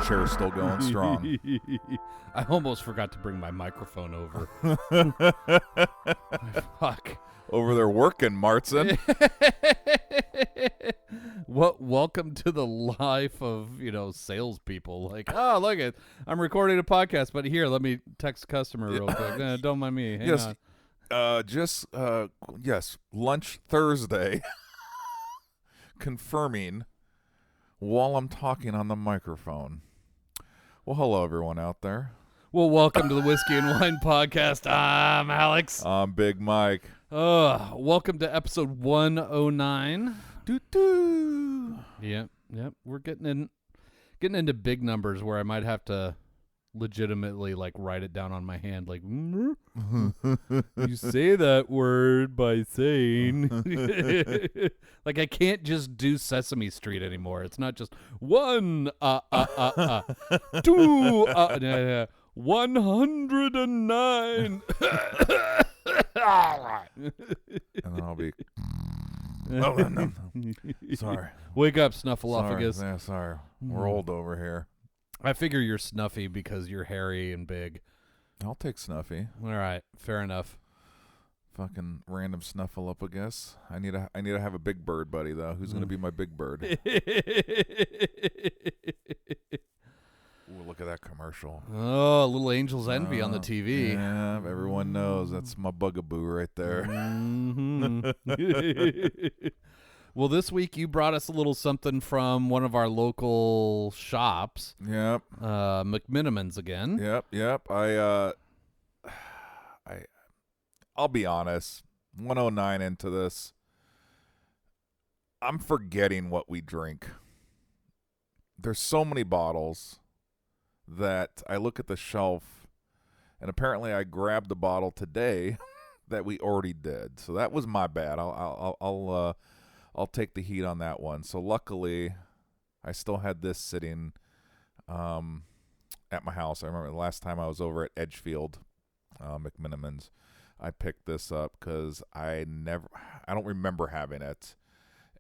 chair's still going strong. I almost forgot to bring my microphone over. Fuck. Over there working, Martin. Welcome to the life of, salespeopeople. Like, oh, look it, I'm recording a podcast, but here, let me text a customer real quick. Don't mind me. Hang on. Yes, lunch Thursday. Confirming while I'm talking on the microphone. Well, hello, everyone out there. Well, welcome to the Whiskey and Wine Podcast. I'm Alex. I'm Big Mike. Welcome to episode 109. Doo-doo. Yep. We're getting into big numbers where I might have to legitimately write it down on my hand. You say that word by saying. I can't just do Sesame Street anymore. It's not just 2 109. And then I'll be no. Sorry. Wake up, Snuffleupagus. Sorry. We're old over here. I figure you're snuffy because you're hairy and big. I'll take Snuffy. All right, fair enough. Fucking random Snuffleupagus. I need to have a big bird buddy though. Who's gonna be my big bird? Ooh, look at that commercial. Oh, Little Angel's Envy on the TV. Yeah, everyone knows that's my bugaboo right there. Mm-hmm. Well, this week you brought us a little something from one of our local shops. Yep. McMiniman's again. Yep. I'll be honest. 109 into this, I'm forgetting what we drink. There's so many bottles that I look at the shelf, and apparently I grabbed the bottle today that we already did. So that was my bad. I'll take the heat on that one. So luckily, I still had this sitting at my house. I remember the last time I was over at Edgefield, McMiniman's, I picked this up because I don't remember having it.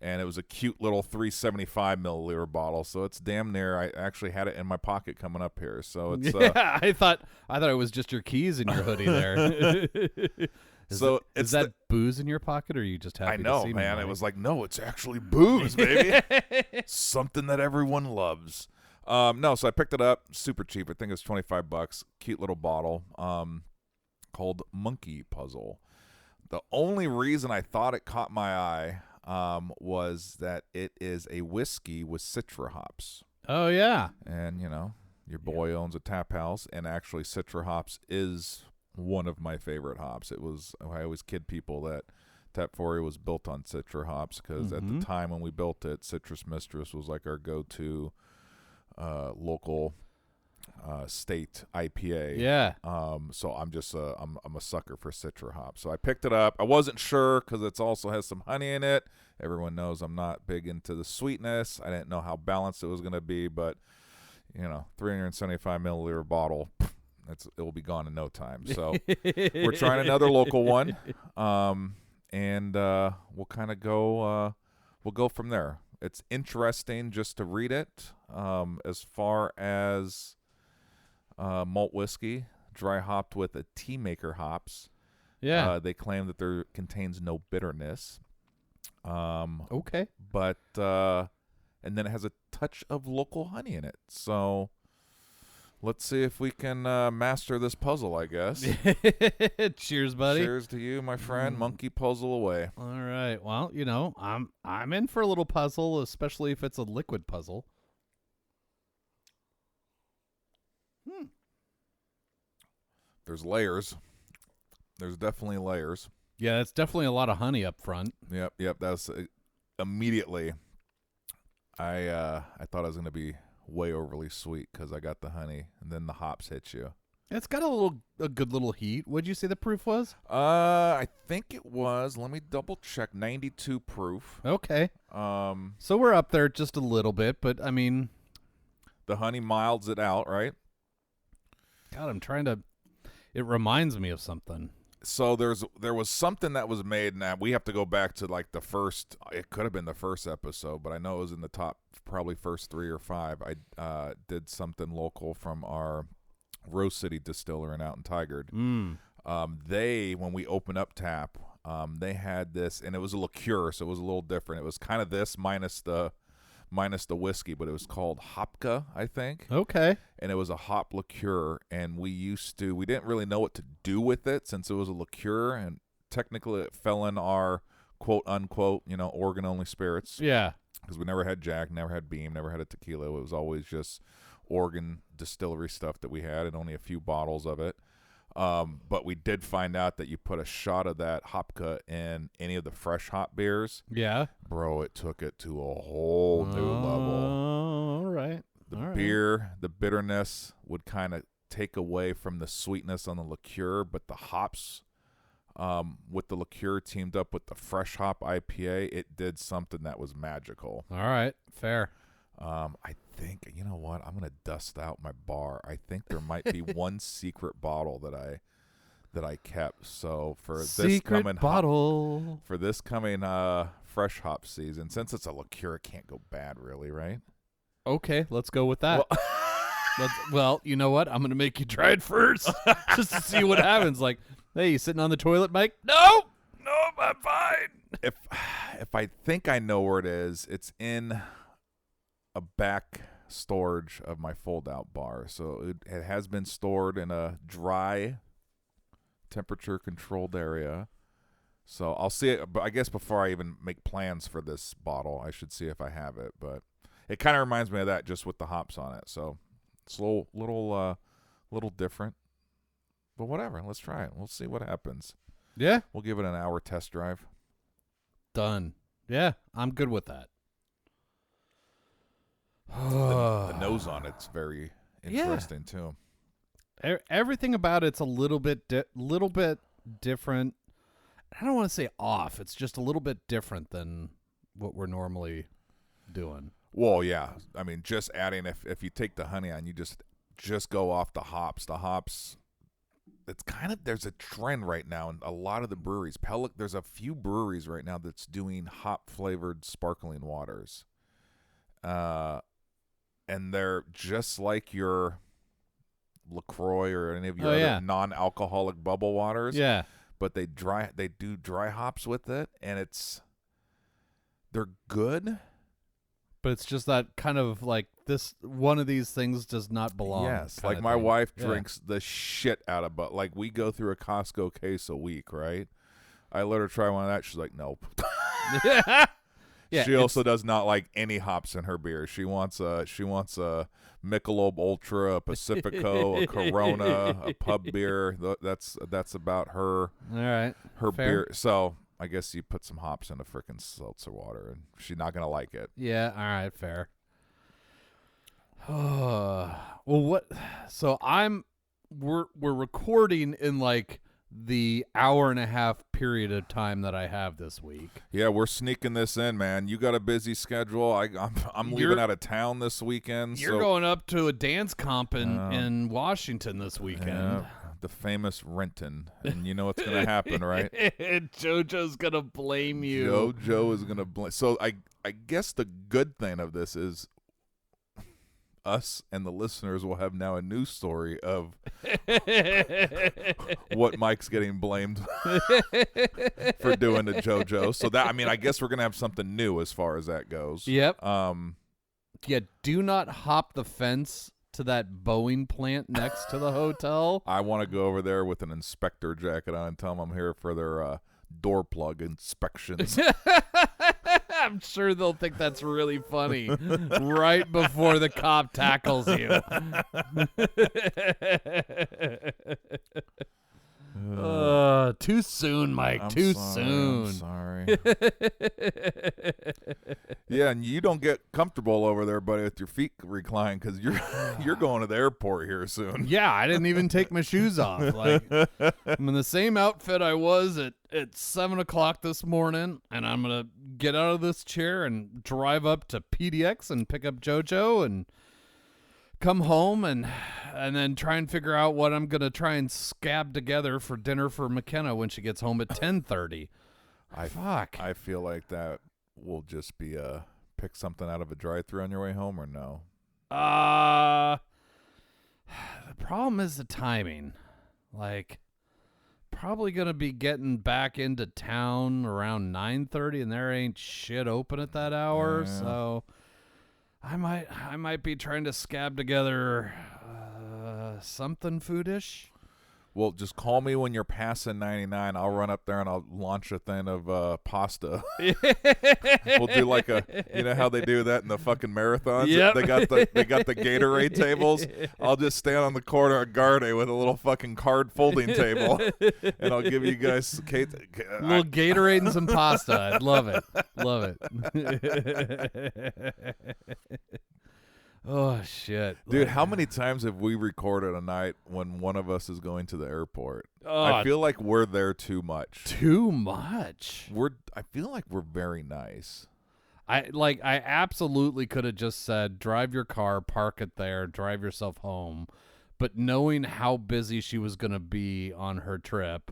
And it was a cute little 375 milliliter bottle, so it's damn near. I actually had it in my pocket coming up here, so it's. Yeah, I thought it was just your keys in your hoodie there. Is that booze in your pocket, or are you just happy? I know, to see man. me, It was like, no, it's actually booze, baby. Something that everyone loves. No, so I picked it up, super cheap. I think it was $25. Cute little bottle, called Monkey Puzzle. The only reason I thought it caught my eye. Was that it is a whiskey with Citra hops. Oh, yeah. And, your boy owns a tap house, and actually Citra hops is one of my favorite hops. I always kid people that Tap 4 was built on Citra hops because at the time when we built it, Citrus Mistress was like our go-to local state IPA. Yeah. So I'm just I'm a sucker for Citra hops. So I picked it up. I wasn't sure because it also has some honey in it. Everyone knows I'm not big into the sweetness. I didn't know how balanced it was going to be, but 375 milliliter bottle, it will be gone in no time. So we're trying another local one, and we'll kind of go. We'll go from there. It's interesting just to read it. As far as malt whiskey, dry hopped with a tea maker hops. Yeah. They claim that there contains no bitterness. Okay. But and then it has a touch of local honey in it. So let's see if we can master this puzzle, I guess. Cheers, buddy. Cheers to you, my friend. Monkey puzzle away. All right. Well, I'm in for a little puzzle, especially if it's a liquid puzzle. There's layers. There's definitely layers. Yeah, it's definitely a lot of honey up front. Yep. That's immediately. I thought it was going to be way overly sweet because I got the honey, and then the hops hit you. It's got a good little heat. What'd you say the proof was? I think it was. Let me double check. 92 proof. Okay. So we're up there just a little bit, but I mean, the honey milds it out, right? God, I'm trying to. It reminds me of something. So there was something that was made, and we have to go back to like the first. It could have been the first episode, but I know it was in the top, probably first 3 or 5. I did something local from our Rose City distiller in out in Tigard. When we opened up tap, they had this, and it was a liqueur, so it was a little different. It was kind of this minus the whiskey, but it was called Hopka, I think. Okay. And it was a hop liqueur, and we didn't really know what to do with it since it was a liqueur, and technically it fell in our quote unquote, Oregon only spirits. Yeah. Because we never had Jack, never had Beam, never had a tequila. It was always just Oregon distillery stuff that we had, and only a few bottles of it. But we did find out that you put a shot of that Hopka in any of the fresh hop beers. Yeah. Bro, it took it to a whole new level. All right. The beer, the bitterness would kind of take away from the sweetness on the liqueur, but the hops with the liqueur teamed up with the fresh hop IPA, it did something that was magical. All right. Fair. I think, you know what? I'm going to dust out my bar. I think there might be one secret bottle that I kept. So for this coming fresh hop season, since it's a liqueur, it can't go bad really, right? Okay, let's go with that. Well, you know what? I'm going to make you try it first just to see what happens. Like, hey, you sitting on the toilet, Mike? No, I'm fine. If I think I know where it is, it's in a back storage of my fold-out bar. So it has been stored in a dry, temperature-controlled area. So I'll see it, but I guess before I even make plans for this bottle, I should see if I have it. But it kind of reminds me of that, just with the hops on it. So it's a little different. But whatever, let's try it. We'll see what happens. Yeah. We'll give it an hour test drive. Done. Yeah, I'm good with that. The nose on it's very interesting too. Everything about it's a little bit different. I don't want to say off. It's just a little bit different than what we're normally doing. Well, yeah. I mean, just adding if you take the honey on, you just go off the hops. The hops. It's kind of, there's a trend right now in a lot of the breweries. There's a few breweries right now that's doing hop flavored sparkling waters. And they're just like your LaCroix or any of your other non-alcoholic bubble waters. Yeah. But they do dry hops with it, and they're good. But it's just that kind of like this, one of these things does not belong. Yes, like my wife drinks the shit out of, but like we go through a Costco case a week, right? I let her try one of that. She's like, nope. Yeah, she also does not like any hops in her beer. She wants a Michelob Ultra, a Pacifico, a Corona, a pub beer. That's about her. All right, her fair. beer. So I guess you put some hops in a freaking seltzer water, and she's not gonna like it. Yeah. All right. Fair. Well, what? So we're recording in like the hour and a half period of time that I have this week. Yeah, we're sneaking this in, man. You got a busy schedule. I'm leaving out of town this weekend. You're going up to a dance comp in Washington this weekend. Yeah, the famous Renton, and you know what's going to happen, right? JoJo's going to blame you. JoJo is going to blame. So I guess the good thing of this is us and the listeners will have now a news story of what Mike's getting blamed for doing to JoJo. So that, I mean, I guess we're going to have something new as far as that goes. Yep. Yeah, do not hop the fence to that Boeing plant next to the hotel. I want to go over there with an inspector jacket on and tell them I'm here for their door plug inspections. I'm sure they'll think that's really funny right before the cop tackles you. Too soon, Mike. Too soon. I'm sorry. Yeah, and you don't get comfortable over there, buddy, with your feet reclined because you're going to the airport here soon. Yeah, I didn't even take my shoes off. Like, I'm in the same outfit I was at 7 o'clock this morning, and I'm gonna get out of this chair and drive up to PDX and pick up JoJo and come home and and then try and figure out what I'm gonna try and scab together for dinner for McKenna when she gets home at 10:30. Fuck. I feel like that will just be pick something out of a drive-thru on your way home, or no? The problem is the timing. Like, probably gonna be getting back into town around 9:30, and there ain't shit open at that hour. Yeah. So I might be trying to scab together something foodish. Well, just call me when you're passing 99. I'll run up there and I'll launch a thing of pasta. We'll do like you know how they do that in the fucking marathons? Yep. They got the Gatorade tables. I'll just stand on the corner of Garde with a little fucking card folding table, and I'll give you guys A little Gatorade and some pasta. I'd love it. Love it. Oh, shit. Dude, how many times have we recorded a night when one of us is going to the airport? Oh, I feel like we're there too much. Too much. I feel like we're very nice. I absolutely could have just said, drive your car, park it there, drive yourself home. But knowing how busy she was going to be on her trip,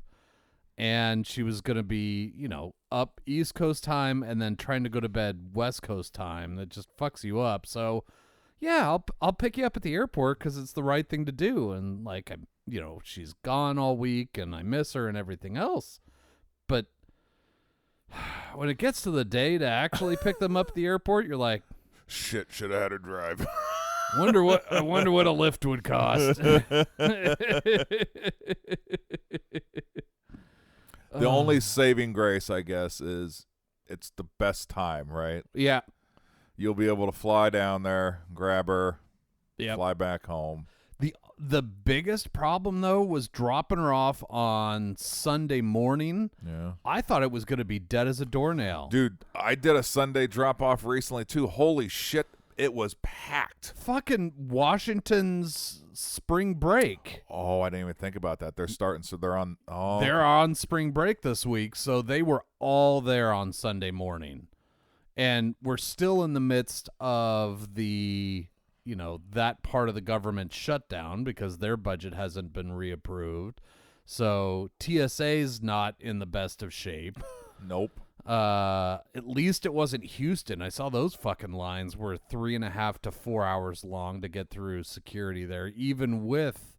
and she was going to be, up East Coast time and then trying to go to bed West Coast time, that just fucks you up. So, yeah, I'll pick you up at the airport because it's the right thing to do. And, she's gone all week and I miss her and everything else. But when it gets to the day to actually pick them up at the airport, you're like, shit, should have had her drive. I wonder what a lift would cost. The only saving grace, I guess, is it's the best time, right? Yeah. You'll be able to fly down there, grab her, fly back home. The biggest problem, though, was dropping her off on Sunday morning. Yeah. I thought it was going to be dead as a doornail. Dude, I did a Sunday drop-off recently, too. Holy shit, it was packed. Fucking Washington's spring break. Oh, I didn't even think about that. They're starting, so they're on. Oh, They're on spring break this week, so they were all there on Sunday morning. And we're still in the midst of the, that part of the government shutdown because their budget hasn't been reapproved. So TSA's not in the best of shape. Nope. At least it wasn't Houston. I saw those fucking lines were 3.5 to 4 hours long to get through security there, even with,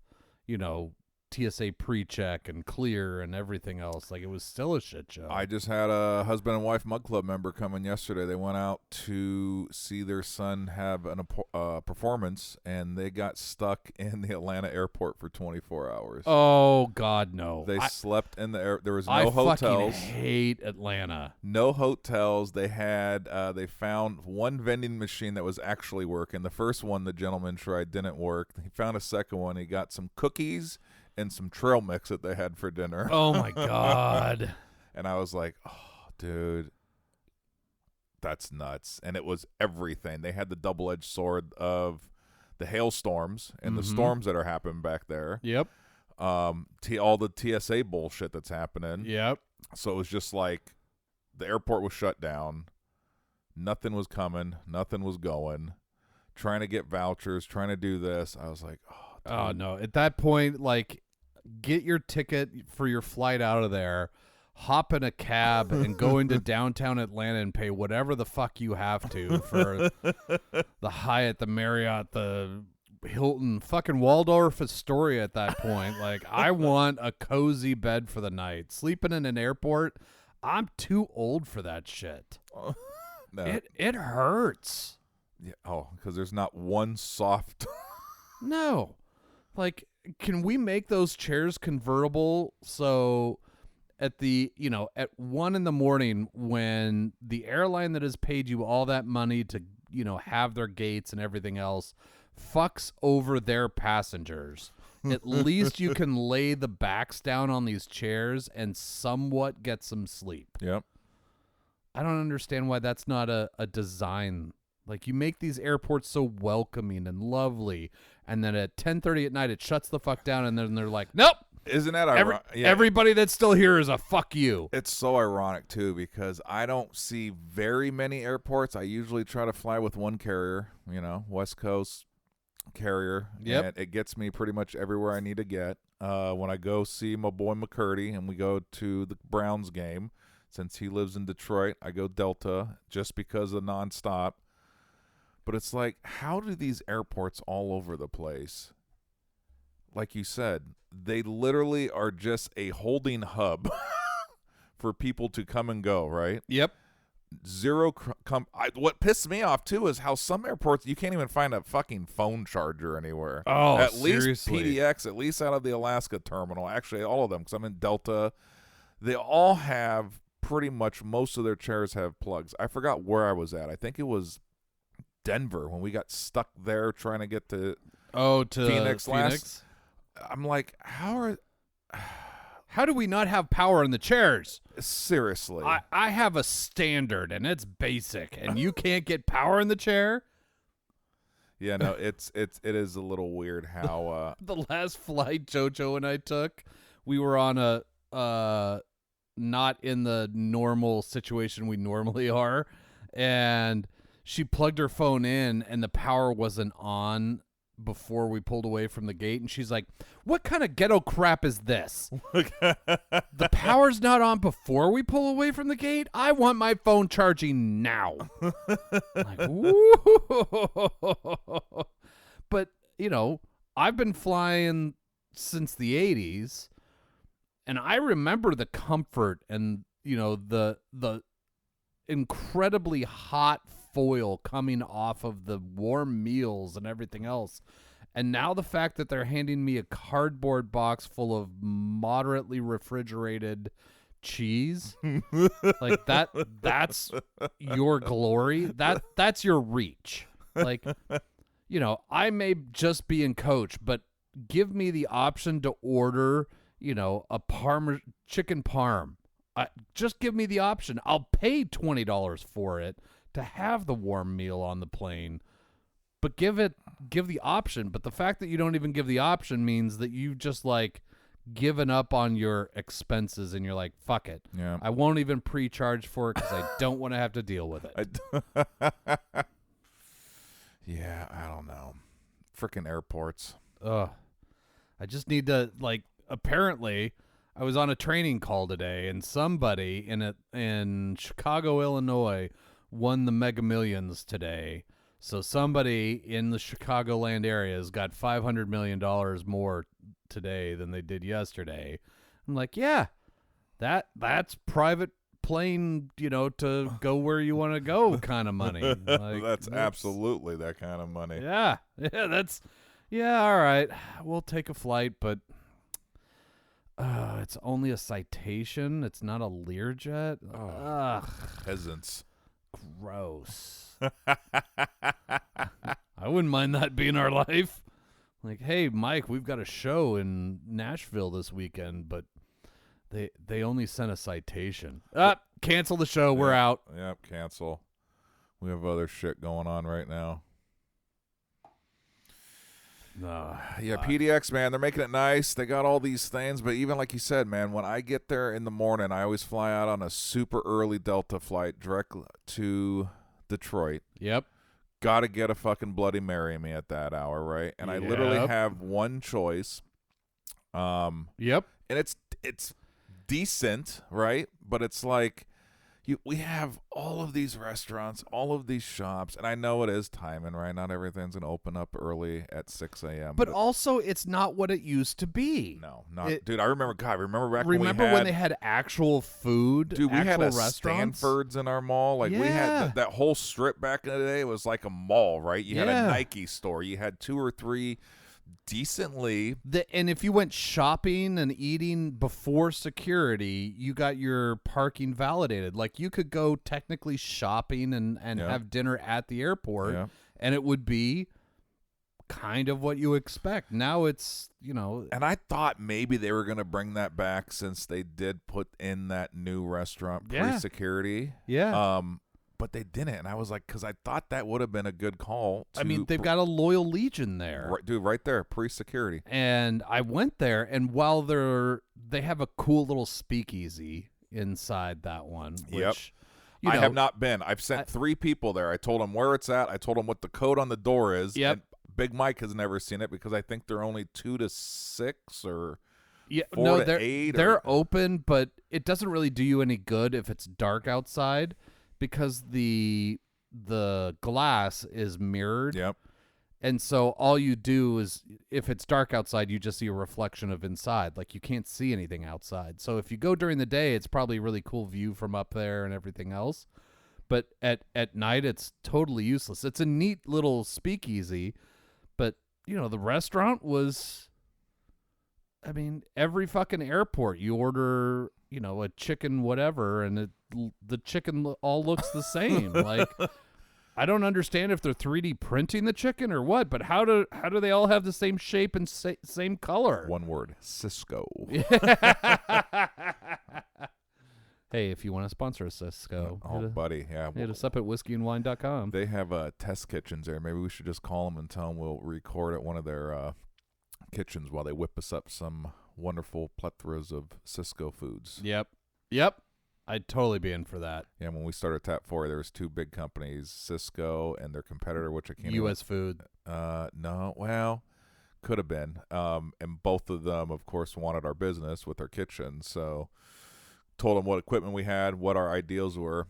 TSA pre-check and clear and everything else. Like, it was still a shit show. I just had a husband and wife mug club member come in yesterday. They went out to see their son have a performance, and they got stuck in the Atlanta airport for 24 hours. Oh, God, no. They slept in the air. There was no I hotels. fucking hate Atlanta. No hotels. They had they found one vending machine that was actually working. The first one the gentleman tried didn't work. He found a second one. He got some cookies and some trail mix that they had for dinner. Oh, my God. And I was like, oh, dude, that's nuts. And it was everything. They had the double-edged sword of the hailstorms and the storms that are happening back there. Yep. All the TSA bullshit that's happening. Yep. So it was just like the airport was shut down. Nothing was coming. Nothing was going. Trying to get vouchers, trying to do this. I was like, oh, dude. Oh, no. At that point, get your ticket for your flight out of there, hop in a cab, and go into downtown Atlanta and pay whatever the fuck you have to for the Hyatt, the Marriott, the Hilton, fucking Waldorf Astoria at that point. I want a cozy bed for the night. Sleeping in an airport, I'm too old for that shit. No. It hurts. Yeah. Oh, because there's not one soft. No. Can we make those chairs convertible so at at 1 a.m. when the airline that has paid you all that money to, have their gates and everything else fucks over their passengers, at least you can lay the backs down on these chairs and somewhat get some sleep. Yep. I don't understand why that's not a design. You make these airports so welcoming and lovely, and then at 10:30 at night it shuts the fuck down, and then they're like, nope. Isn't that ironic? Everybody that's still here is a fuck you. It's so ironic, too, because I don't see very many airports. I usually try to fly with one carrier, West Coast, carrier. Yep. And it gets me pretty much everywhere I need to get. When I go see my boy McCurdy and we go to the Browns game, since he lives in Detroit, I go Delta just because of nonstop. But it's like, how do these airports all over the place, like you said, they literally are just a holding hub for people to come and go, right? Yep. What pisses me off too is how some airports you can't even find a fucking phone charger anywhere. Oh, at seriously. least PDX, at least out of the Alaska terminal. Actually, all of them, because I'm in Delta, they all have pretty much most of their chairs have plugs. I forgot where I was at. I think it was Denver when we got stuck there trying to get to Phoenix last. I'm like, how do we not have power in the chairs? Seriously. I have a standard, and it's basic, and you can't get power in the chair? Yeah, no, it is a little weird how... The last flight JoJo and I took, we were on a not in the normal situation we normally are, and she plugged her phone in, and the power wasn't on before we pulled away from the gate, and she's like, what kind of ghetto crap is this? The power's not on before we pull away from the gate? I want my phone charging now. Like, but, I've been flying since the 80s, and I remember the comfort and, the incredibly hot foil coming off of the warm meals and everything else. And now the fact that they're handing me a cardboard box full of moderately refrigerated cheese, like that's your glory. That's your reach. Like, I may just be in coach, but give me the option to order, a chicken parm. Just give me the option. I'll pay $20 for it to have the warm meal on the plane, but give the option. But the fact that you don't even give the option means that you just given up on your expenses, and you're like, fuck it. Yeah. I won't even pre-charge for it because I don't want to have to deal with it. Yeah, I don't know. Freaking airports. Ugh. I just need to, apparently I was on a training call today, and somebody in Chicago, Illinois won the Mega Millions today. So somebody in the Chicagoland area has got $500 million more today than they did yesterday. I'm like, yeah, that's private plane, to go where you want to go kind of money. That's absolutely that kind of money. Yeah. Yeah, all right. We'll take a flight, but it's only a Citation. It's not a Learjet. Ugh. Peasants. Gross. I wouldn't mind that being our life. Like, hey, Mike, we've got a show in Nashville this weekend, but they only sent a Citation. Cancel the show. We're out. Yep, cancel. We have other shit going on right now. Yeah, PDX, man, they're making it nice. They got all these things, but even like you said, man, when I get there in the morning, I always fly out on a super early Delta flight direct to Detroit. Yep. Got to get a fucking Bloody Mary me at that hour, right? And I literally have one choice. Yep. And it's decent, right? But it's like we have all of these restaurants, all of these shops, and I know it is timing, right? Not everything's going to open up early at 6 a.m. But also, it's not what it used to be. No, dude, I remember back when they had actual food, dude, we had a restaurants? Stanford's in our mall. We had that whole strip back in the day. It was like a mall, right? You had a Nike store. You had 2 or 3 decently. And if you went shopping and eating before security, you got your parking validated. Like, you could go technically shopping and have dinner at the airport, and it would be kind of what you expect. Now it's, And I thought maybe they were going to bring that back since they did put in that new restaurant pre-security. Yeah. But they didn't, and I was like, because I thought that would have been a good call. I mean, they've got a loyal Legion there. Right, dude, right there, pre-security. And I went there, and while they have a cool little speakeasy inside that one. Which, I have not been. I've sent 3 people there. I told them where it's at. I told them what the code on the door is. Yep. And Big Mike has never seen it because I think they're only 2 to 6 or 4 no, to they're 8. they're open, but it doesn't really do you any good if it's dark outside because the glass is mirrored. Yep. And so all you do is, if it's dark outside, you just see a reflection of inside. Like, you can't see anything outside. So if you go during the day, it's probably a really cool view from up there and everything else. But at night, it's totally useless. It's a neat little speakeasy, but, the restaurant was, I mean, every fucking airport, you order, a chicken whatever, and the chicken all looks the same. Like, I don't understand if they're 3D printing the chicken or what, but how do they all have the same shape and same color? One word, Cisco. Hey, if you want to sponsor us, Cisco. Buddy, yeah. Hit us up at whiskeyandwine.com. They have test kitchens there. Maybe we should just call them and tell them we'll record at one of their kitchens while they whip us up some wonderful plethoras of Cisco foods. Yep. I'd totally be in for that. Yeah, when we started Tap 4, there was 2 big companies, Cisco and their competitor, which I can't U.S. Food. No, well, could have been. And both of them, of course, wanted our business with their kitchen. So told them what equipment we had, what our ideals were,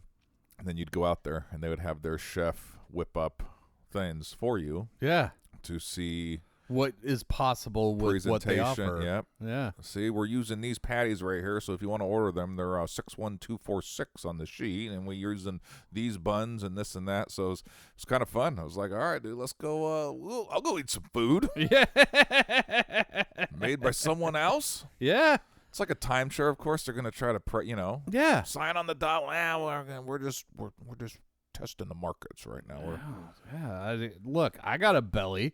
and then you'd go out there, and they would have their chef whip up things for you. Yeah. To see what is possible with what they offer. Yep. Yeah. See, we're using these patties right here, so if you want to order them, they're 61246 on the sheet, and we're using these buns and this and that. So it's kind of fun. I was like, all right, dude, let's go. I'll go eat some food. Yeah. Made by someone else. Yeah. It's like a timeshare. Of course, they're gonna try to Yeah. sign on the dot. We're just testing the markets right now. Look, I got a belly.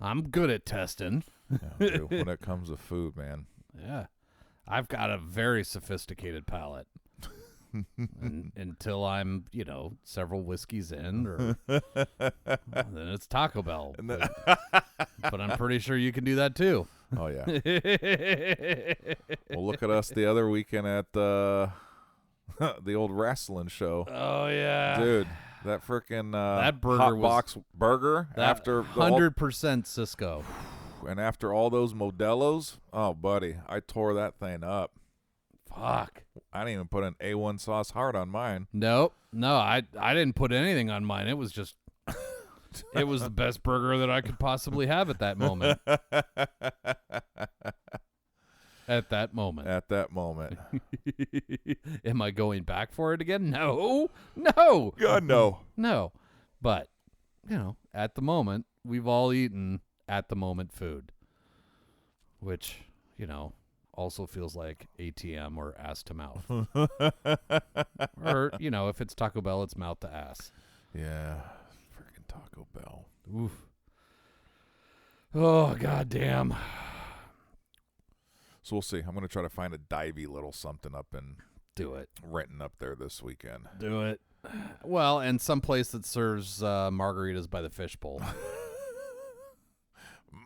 I'm good at testing. Yeah, dude, when it comes to food, man. Yeah. I've got a very sophisticated palate. Until I'm, several whiskeys in, or then it's Taco Bell. But I'm pretty sure you can do that too. Oh, yeah. Well, look at us the other weekend at the old wrestling show. Oh, yeah. Dude. That freaking that burger hot box burger after 100% Cisco, and after all those Modelo's, oh buddy, I tore that thing up. Fuck, I didn't even put an A1 sauce heart on mine. Nope, no, I didn't put anything on mine. It was just, it was the best burger that I could possibly have at that moment. At that moment. Am I going back for it again? No. God, no. No. But, at the moment, we've all eaten at the moment food, which, also feels like ATM or ass to mouth. Or, if it's Taco Bell, it's mouth to ass. Yeah. Freaking Taco Bell. Oof. Oh, goddamn. So we'll see. I'm going to try to find a divey little something up in Renton up there this weekend. Do it. Well, and some place that serves margaritas by the fishbowl.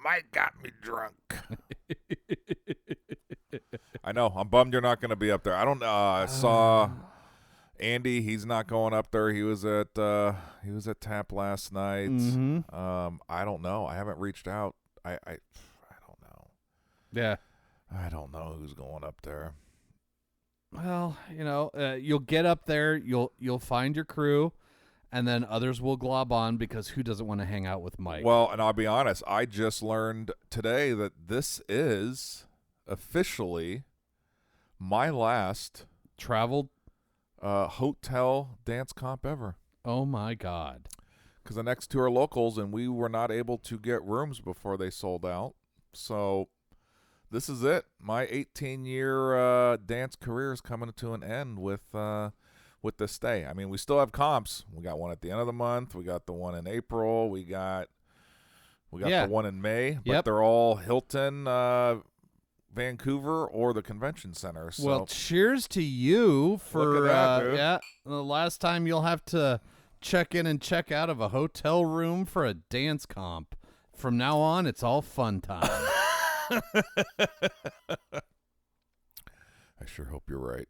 Mike got me drunk. I know. I'm bummed you're not going to be up there. I don't know. I saw Andy. He's not going up there. He was at Tap last night. Mm-hmm. I don't know. I haven't reached out. I don't know. Yeah. I don't know who's going up there. Well, you'll get up there, you'll find your crew, and then others will glob on because who doesn't want to hang out with Mike? Well, and I'll be honest, I just learned today that this is officially my last traveled hotel dance comp ever. Oh my God. Because the next 2 are locals, and we were not able to get rooms before they sold out. So this is it. My 18-year dance career is coming to an end with this stay. I mean, we still have comps. We got one at the end of the month. We got the one in April. We got the one in May. But they're all Hilton, Vancouver, or the convention center. So. Well, cheers to you for look at that, dude. the last time you'll have to check in and check out of a hotel room for a dance comp. From now on, it's all fun time. I sure hope you're right.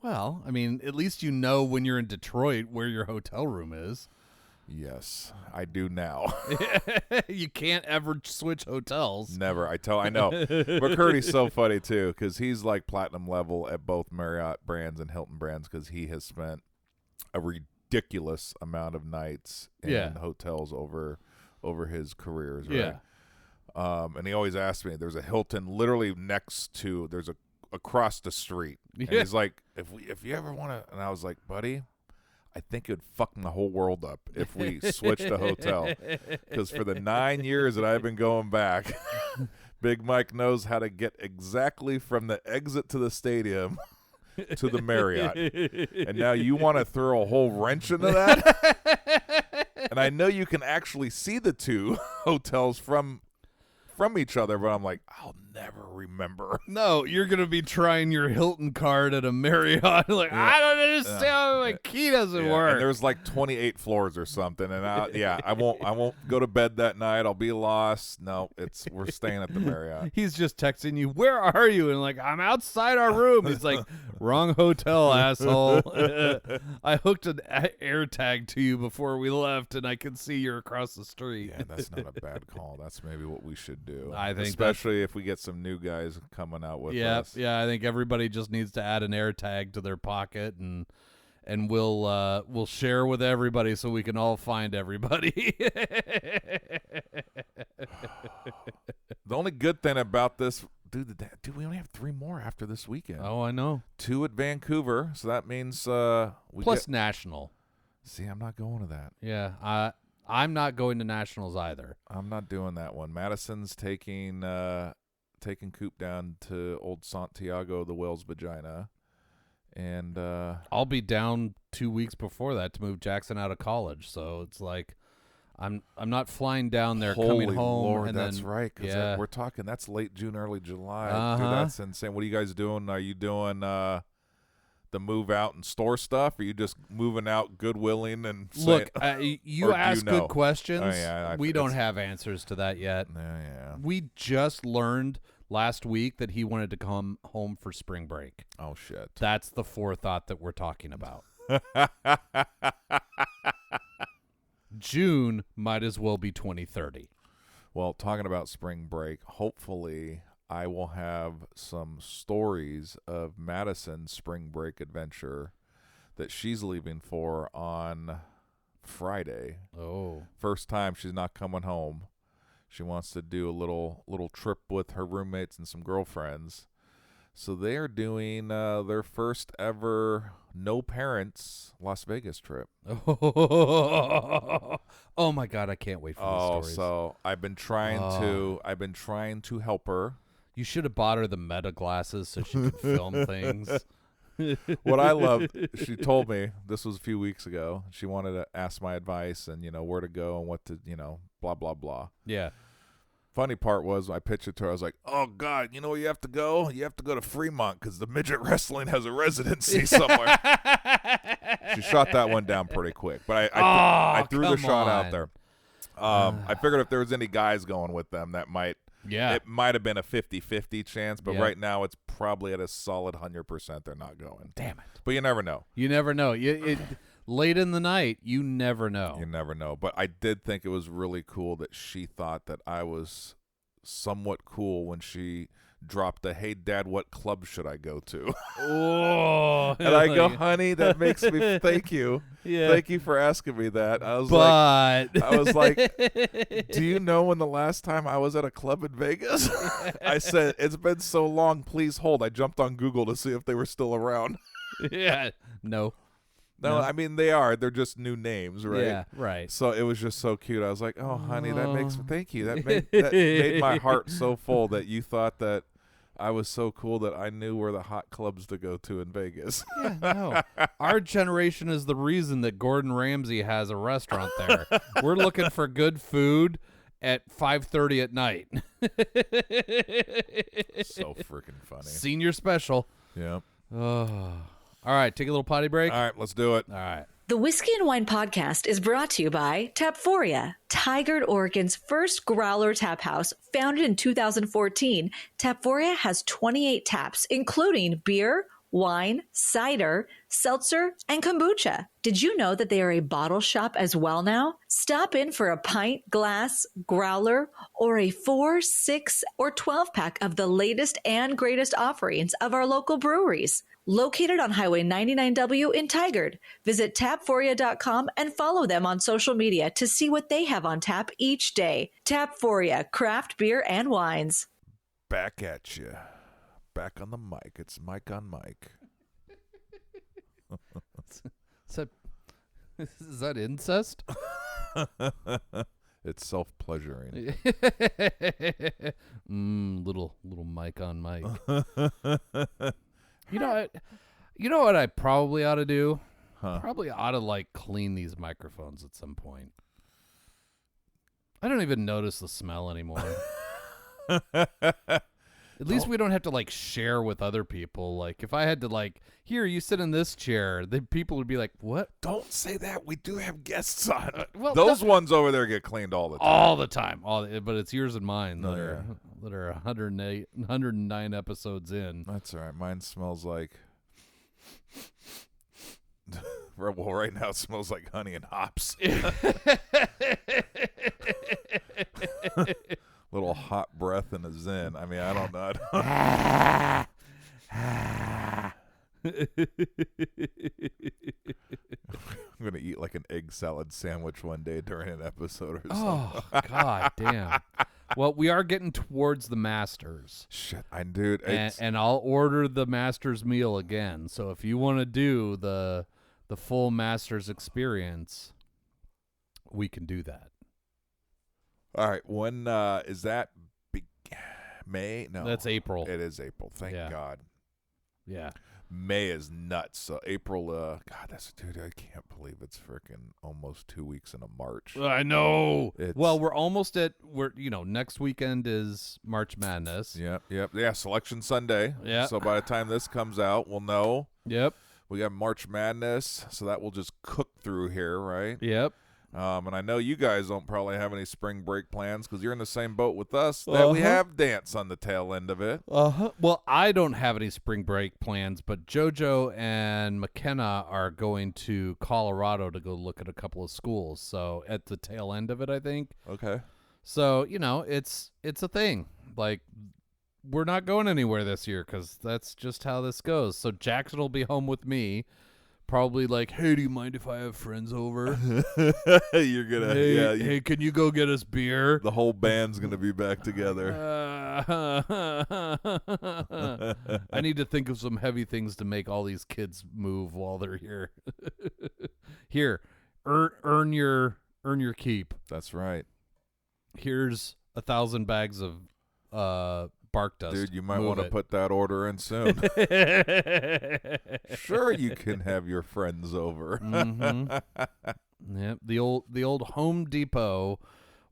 Well, Well, I mean, at least you know when you're in Detroit where your hotel room is. Yes, I do now. You can't ever switch hotels. Never. I know. McCurdy's so funny, too, because he's like platinum level at both Marriott brands and Hilton brands because he has spent a ridiculous amount of nights in hotels over his careers, right? Yeah. And he always asks me, there's a Hilton literally there's across the street. And he's like, if you ever want to, and I was like, buddy, I think it would fuck my whole world up if we switched a hotel. Because for the 9 years that I've been going back, Big Mike knows how to get exactly from the exit to the stadium to the Marriott. And now you want to throw a whole wrench into that? And I know you can actually see the two hotels from each other, but I'm like, I'll never remember. No, you're going to be trying your Hilton card at a Marriott. Like, I don't understand how my key doesn't work. And there's like 28 floors or something. And I won't go to bed that night. I'll be lost. No, we're staying at the Marriott. He's just texting you, where are you? And like, I'm outside our room. He's like, wrong hotel, asshole. I hooked an air tag to you before we left, and I can see you're across the street. Yeah, that's not a bad call. That's maybe what we should do. I think especially if we get some new guys coming out with us. Yeah, I think everybody just needs to add an air tag to their pocket, and we'll share with everybody so we can all find everybody. The only good thing about this, dude, we only have 3 more after this weekend. Oh, I know. 2 at Vancouver, so that means plus national. See, I'm not going to that. Yeah, I'm not going to nationals either. I'm not doing that one. Madison's taking Coop down to old Santiago, the Whale's Vagina, and I'll be down 2 weeks before that to move Jackson out of college. So it's like I'm not flying down there, coming home. Lord, and that's then, right. Because we're talking that's late June, early July. Uh-huh. Dude, that's insane. What are you guys doing? Are you doing the move out and store stuff? Or are you just moving out goodwilling and look? You ask good questions. Oh, yeah, we don't have answers to that yet. Yeah. We just learned last week that he wanted to come home for spring break. Oh shit! That's the forethought that we're talking about. June might as well be 2030. Well, talking about spring break, hopefully I will have some stories of Madison's spring break adventure that she's leaving for on Friday. Oh. First time she's not coming home. She wants to do a little trip with her roommates and some girlfriends. So they are doing their first ever no parents Las Vegas trip. Oh my God, I can't wait for these stories. So I've been trying to help her. You should have bought her the meta glasses so she could film things. What I love, she told me, this was a few weeks ago, she wanted to ask my advice and, where to go and what to, blah, blah, blah. Yeah. Funny part was I pitched it to her. I was like, oh, God, you know where you have to go? You have to go to Fremont because the midget wrestling has a residency somewhere. She shot that one down pretty quick. But I threw the shot out there. I figured if there was any guys going with them, it might have been a 50-50 chance. But right now it's probably at a solid 100% they're not going. Damn it. But you never know. You never know. Late in the night, you never know. You never know. But I did think it was really cool that she thought that I was somewhat cool when she dropped the, hey, Dad, what club should I go to? Oh. And I go, honey, that makes me, thank you. Yeah. Thank you for asking me that. I was like, do you know when the last time I was at a club in Vegas? I said, it's been so long, please hold. I jumped on Google to see if they were still around. Yeah. No, I mean, they are. They're just new names, right? Yeah, right. So it was just so cute. I was like, oh, honey, thank you. That made my heart so full that you thought that I was so cool that I knew where the hot clubs to go to in Vegas. Yeah, no. Our generation is the reason that Gordon Ramsay has a restaurant there. We're looking for good food at 5:30 at night. So freaking funny. Senior special. Yeah. All right, take a little potty break. All right, let's do it. All right. The Whiskey and Wine Podcast is brought to you by Tapforia, Tigard, Oregon's first growler tap house. Founded in 2014, Tapforia has 28 taps, including beer, wine, cider, seltzer, and kombucha. Did you know that they are a bottle shop as well now? Stop in for a pint, glass, growler, or a 4, 6, or 12-pack of the latest and greatest offerings of our local breweries. Located on Highway 99W in Tigard. Visit tapforia.com and follow them on social media to see what they have on tap each day. Tapforia, craft beer and wines. Back at you. Back on the mic. It's Mike on Mike. Is that incest? It's self-pleasuring. Little Mike on Mike. You know what I probably ought to do? Huh. Probably ought to clean these microphones at some point. I don't even notice the smell anymore. At least we don't have to share with other people. If I had to here, you sit in this chair, then people would be like, "What?" Don't say that. We do have guests on. Well, those ones over there get cleaned all the time. All the time. But it's yours and mine Oh, that are 109 episodes in. That's all right. Mine smells like well, right now it smells like honey and hops. Little hot breath and a zen. I mean, I don't know. I'm going to eat like an egg salad sandwich one day during an episode or something. Oh, God damn. Well, we are getting towards the Masters. Shit, dude. And I'll order the Masters meal again. So if you want to do the full Masters experience, we can do that. All right. When is that? May? No. That's April. It is April. Thank God. Yeah. May is nuts. So April, God, dude, I can't believe it's freaking almost 2 weeks into March. I know. Well, we're next weekend is March Madness. Yep. Yeah, Selection Sunday. Yeah. So by the time this comes out, we'll know. Yep. We got March Madness, so that will just cook through here, right? Yep. And I know you guys don't probably have any spring break plans because you're in the same boat with us that we have dance on the tail end of it. Well, I don't have any spring break plans, but JoJo and McKenna are going to Colorado to go look at a couple of schools. So at the tail end of it, I think. Okay. So, it's a thing. We're not going anywhere this year because that's just how this goes. So Jackson will be home with me. Probably hey, do you mind if I have friends over? You're gonna, hey, can you go get us beer? The whole band's gonna be back together. I need to think of some heavy things to make all these kids move while they're here. Here, earn your keep. That's right. Here's 1,000 bags of bark dust. Dude, you might want to put that order in soon. Sure, you can have your friends over. Mm-hmm. Yep, the old Home Depot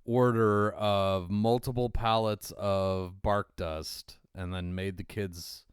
order of multiple pallets of bark dust, and then made the kids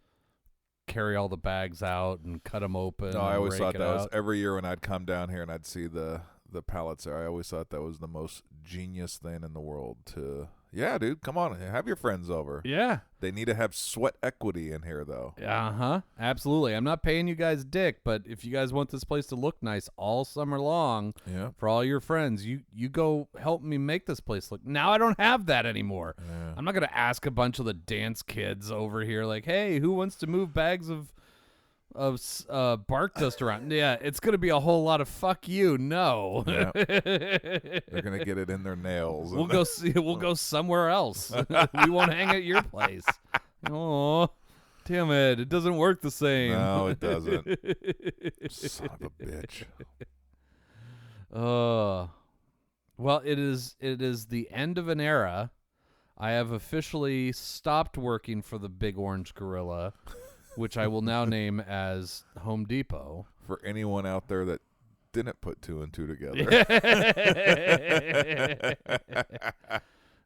carry all the bags out and cut them open. No, I always thought that was out. every year when I'd come down here and I'd see the pallets there. I always thought that was the most genius thing in the world to. Yeah, dude, come on. Have your friends over. Yeah. They need to have sweat equity in here, though. Uh-huh. Absolutely. I'm not paying you guys dick, but if you guys want this place to look nice all summer long for all your friends, you go help me make this place look. Now I don't have that anymore. Yeah. I'm not going to ask a bunch of the dance kids over here hey, who wants to move bags of bark dust around? Yeah, it's gonna be a whole lot of fuck you. No, they're gonna get it in their nails. We'll go somewhere else. We won't hang at your place. Oh, damn it! It doesn't work the same. No, it doesn't. Son of a bitch. Well, it is the end of an era. I have officially stopped working for the Big Orange Gorilla, which I will now name as Home Depot. For anyone out there that didn't put 2 and 2 together.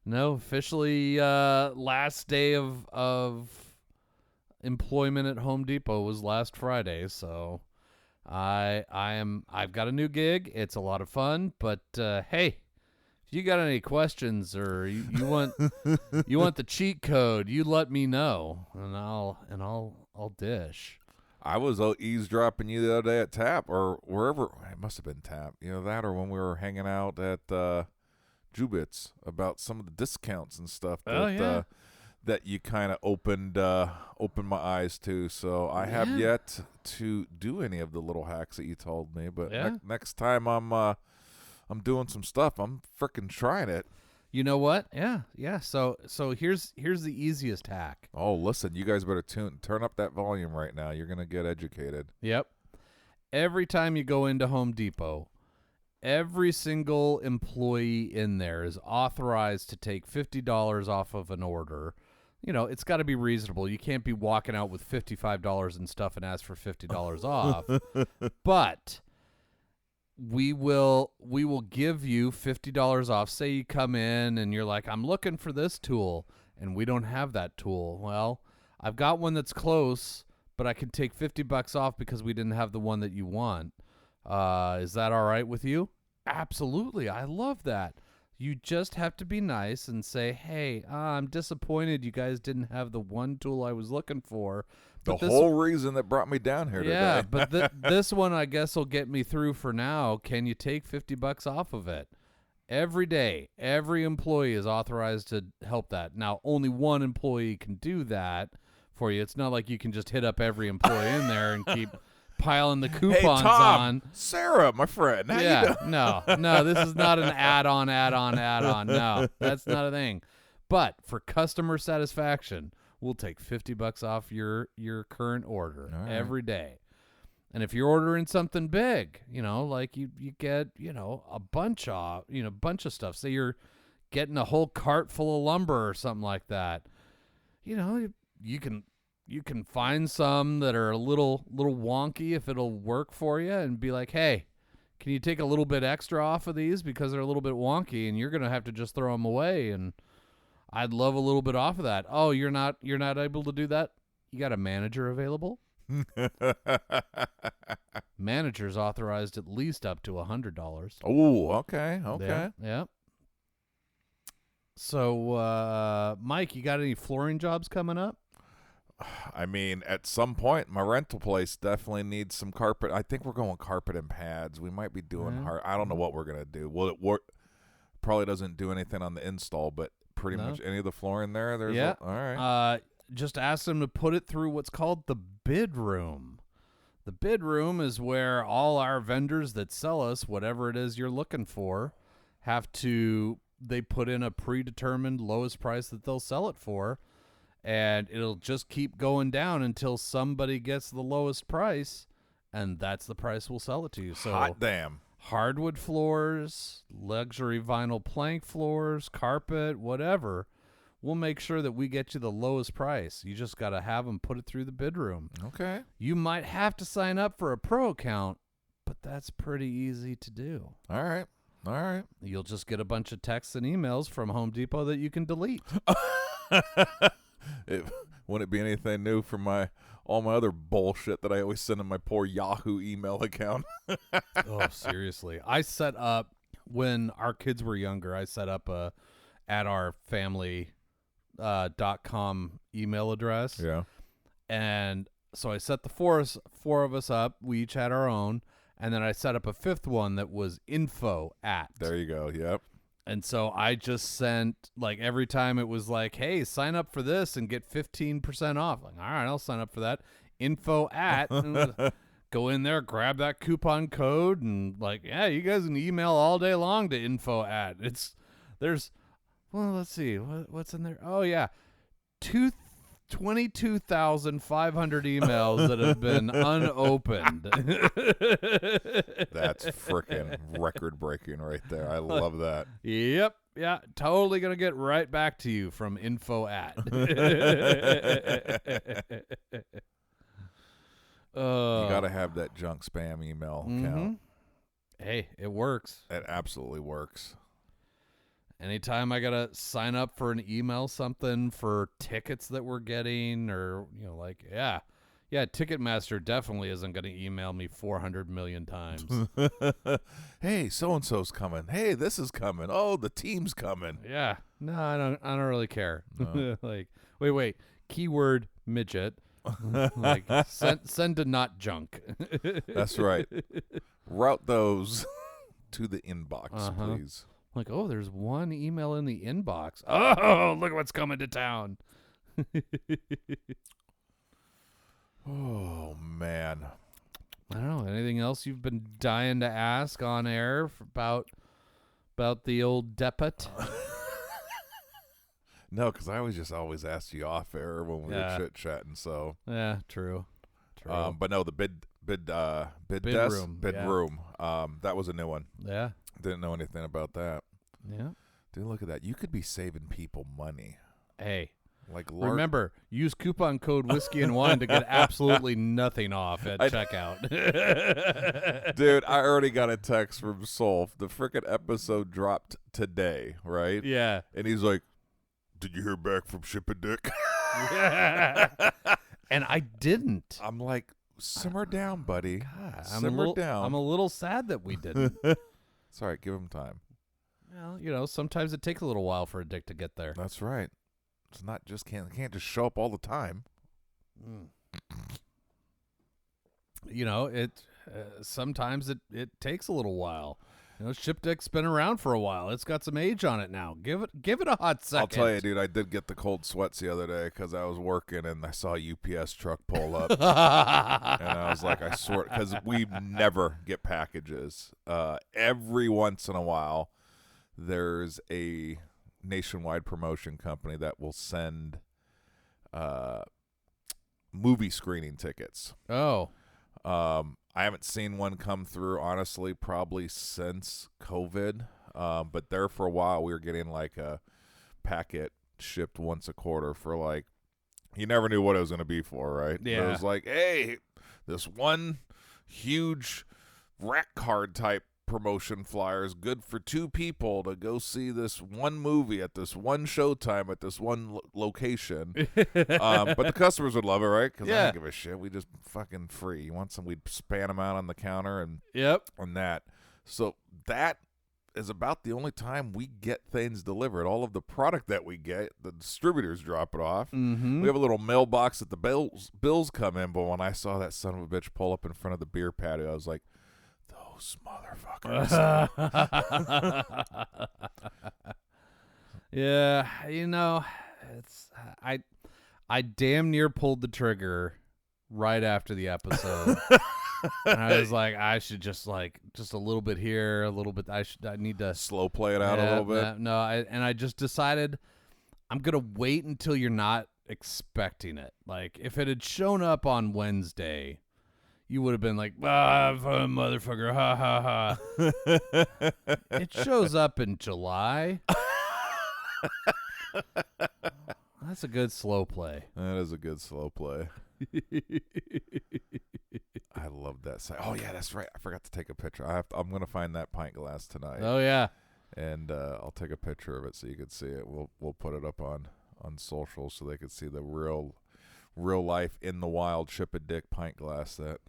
No, officially last day of employment at Home Depot was last Friday, so I've got a new gig. It's a lot of fun, but hey, if you got any questions or you want you want the cheat code, you let me know and I'll dish. I was eavesdropping you the other day at Tap or wherever. It must have been Tap. You know that, or when we were hanging out at Jubits about some of the discounts and stuff that that you kind of opened my eyes to. So I have yet to do any of the little hacks that you told me, but next time I'm doing some stuff, I'm freaking trying it. You know what? Yeah. So here's the easiest hack. Oh, listen, you guys better turn up that volume right now. You're gonna get educated. Yep. Every time you go into Home Depot, every single employee in there is authorized to take $50 off of an order. You know, it's got to be reasonable. You can't be walking out with $55 and stuff and ask for $50 off. But we will give you $50 off. Say you come in and you're like, I'm looking for this tool, and we don't have that tool. Well, I've got one that's close, but I can take $50 off because we didn't have the one that you want. Is that all right with you? Absolutely. I love that. You just have to be nice and say, hey, I'm disappointed you guys didn't have the one tool I was looking for. The whole reason that brought me down here today. Yeah, but this one I guess will get me through for now. Can you take $50 off of it? Every day, every employee is authorized to help that. Now, only one employee can do that for you. It's not like you can just hit up every employee in there and keep piling the coupons hey, Tom, on. Sarah, my friend. How you doing? No, this is not an add-on. No, that's not a thing. But for customer satisfaction, we'll take $50 off your current order every day. And if you're ordering something big, like you get, a bunch of stuff. Say you're getting a whole cart full of lumber or something like that. You can find some that are a little wonky if it'll work for you, and be like, hey, can you take a little bit extra off of these because they're a little bit wonky, and you're going to have to just throw them away, and I'd love a little bit off of that. Oh, you're not able to do that? You got a manager available? Manager's authorized at least up to $100. Oh, okay. Yeah. So, Mike, you got any flooring jobs coming up? I mean, at some point, my rental place definitely needs some carpet. I think we're going carpet and pads. We might be doing hard. I don't know what we're going to do. Well, it probably doesn't do anything on the install, but pretty much any of the flooring there. All right. Just ask them to put it through what's called the bid room. The bid room is where all our vendors that sell us whatever it is you're looking for they put in a predetermined lowest price that they'll sell it for. And it'll just keep going down until somebody gets the lowest price, and that's the price we'll sell it to you. So hot damn. Hardwood floors, luxury vinyl plank floors, carpet, whatever. We'll make sure that we get you the lowest price. You just got to have them put it through the bid room. Okay. You might have to sign up for a pro account, but that's pretty easy to do. All right. You'll just get a bunch of texts and emails from Home Depot that you can delete. Wouldn't it be anything new from all my other bullshit that I always send in my poor Yahoo email account? Oh, seriously. I set up, when our kids were younger, I set up at our family .com email address. Yeah. And so I set the four of us up. We each had our own. And then I set up a fifth one that was info@. There you go. Yep. And so I just sent, every time it was like, hey, sign up for this and get 15% off. All right, I'll sign up for that. Info@. Go in there, grab that coupon code, and you guys can email all day long to info@. Let's see, what's in there? Oh, yeah. 22,500 emails that have been unopened. That's freaking record-breaking right there. I love that. Yep. Yeah, totally going to get right back to you from info@. You got to have that junk spam email account. Hey, it works. It absolutely works. Anytime I got to sign up for an email something for tickets that we're getting, or, Ticketmaster definitely isn't going to email me 400 million times. Hey, so-and-so's coming. Hey, this is coming. Oh, the team's coming. Yeah. No, I don't really care. No. Wait. Keyword midget. Like send to not junk. That's right. Route those to the inbox, please. Like, oh, there's one email in the inbox. Oh, look what's coming to town. Oh, man. I don't know. Anything else you've been dying to ask on air about the old depot? No, because I always ask you off air when we were chit-chatting, so. Yeah, true. But no, the bid room. That was a new one. Yeah. Didn't know anything about that. Yeah. Dude, look at that. You could be saving people money. Hey. Like, remember, use coupon code whiskey and wine to get absolutely nothing off at checkout. Dude, I already got a text from Solf. The frickin' episode dropped today, right? Yeah. And he's like, "Did you hear back from Ship and Dick?" And I didn't. I'm like, simmer down, buddy. God, simmer down. I'm a little sad that we didn't. It's all right. Give him time. Well, sometimes it takes a little while for a dick to get there. That's right. It's not just can't just show up all the time. It sometimes it takes a little while. Ship Dick's been around for a while. It's got some age on it now. Give it a hot second. I'll tell you, dude, I did get the cold sweats the other day because I was working and I saw a UPS truck pull up. And I was like, I swear, because we never get packages. Every once in a while, there's a nationwide promotion company that will send movie screening tickets. Oh. I haven't seen one come through, honestly, probably since COVID. But there for a while, we were getting like a packet shipped once a quarter for like, you never knew what it was going to be for, right? Yeah. But it was like, hey, this one huge rack card type promotion flyer is good for 2 people to go see this one movie at this one showtime at this one location. But the customers would love it, right? Because I don't give a shit. We just fucking free. You want some? We'd span them out on the counter and that. So that is about the only time we get things delivered. All of the product that we get, the distributors drop it off. Mm-hmm. We have a little mailbox that the bills come in. But when I saw that son of a bitch pull up in front of the beer patio, I was like, those motherfuckers. Yeah, it's I damn near pulled the trigger right after the episode. And I was like, I should just a little bit here, a little bit. I need to slow play it out a little bit. No, I just decided I'm gonna wait until you're not expecting it. Like if it had shown up on Wednesday, you would have been like, motherfucker, ha, ha, ha. It shows up in July. That's a good slow play. That is a good slow play. I love that site. Oh, yeah, that's right. I forgot to take a picture. I'm going to find that pint glass tonight. Oh, yeah. And I'll take a picture of it so you can see it. We'll put it up on social so they can see the real life in the wild Ship and Dick pint glass that